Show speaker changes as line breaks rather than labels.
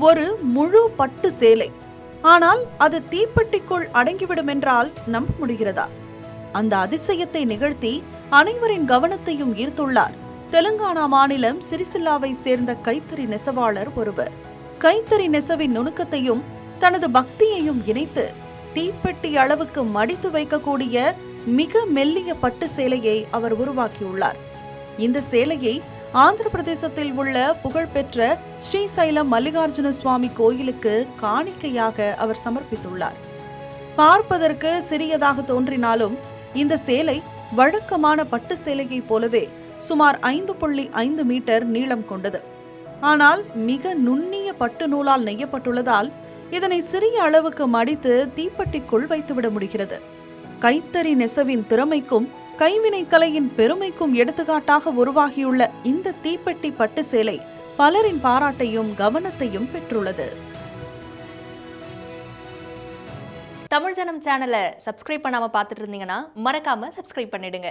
ஒரு முழு பட்டு சேலை. ஆனால் அது தீப்பெட்டிக்குள் அடங்கிவிடும் என்றால் நம்ப முடிகிறதா? அந்த அதிசயத்தை நிகழ்த்தி அனைவரின் கவனத்தையும் ஈர்த்துள்ளார் தெலுங்கானா மாநிலம் சிரிசில்லாவை சேர்ந்த கைத்தறி நெசவாளர் ஒருவர். கைத்தறி நெசவின் நுணுக்கத்தையும் தனது பக்தியையும் இணைத்து தீப்பெட்டி அளவுக்கு மடித்து வைக்கக்கூடிய மிக மெல்லிய பட்டு சேலையை அவர் உருவாக்கியுள்ளார். இந்த சேலையை ஆந்திர பிரதேசத்தில் உள்ள புகழ்பெற்ற ஸ்ரீசைலம் மல்லிகார்ஜுன சுவாமி கோயிலுக்கு காணிக்கையாக அவர் சமர்ப்பித்துள்ளார். பார்ப்பதற்கு சிறியதாக தோன்றினாலும் இந்த சேலை வழக்கமான பட்டு சேலையை போலவே சுமார் 5.5 மீட்டர் நீளம் கொண்டது. ஆனால் மிக நுண்ணிய பட்டு நூலால் நெய்யப்பட்டுள்ளதால் இதனை சிறிய அளவுக்கு மடித்து தீப்பெட்டிக்குள் வைத்துவிட முடிகிறது. கைத்தறி நெசவின் திறமைக்கும் கைவினை கலையின் பெருமைக்கும் எடுத்துக்காட்டாக உருவாகியுள்ள இந்த தீப்பெட்டி பட்டு சேலை பலரின் பாராட்டையும் கவனத்தையும் பெற்றுள்ளது.
தமிழ் ஜனம் சேனலை சப்ஸ்கிரைப் பண்ணாம பார்த்துட்டு இருந்தீங்கன்னா மறக்காம சப்ஸ்கிரைப் பண்ணிடுங்க.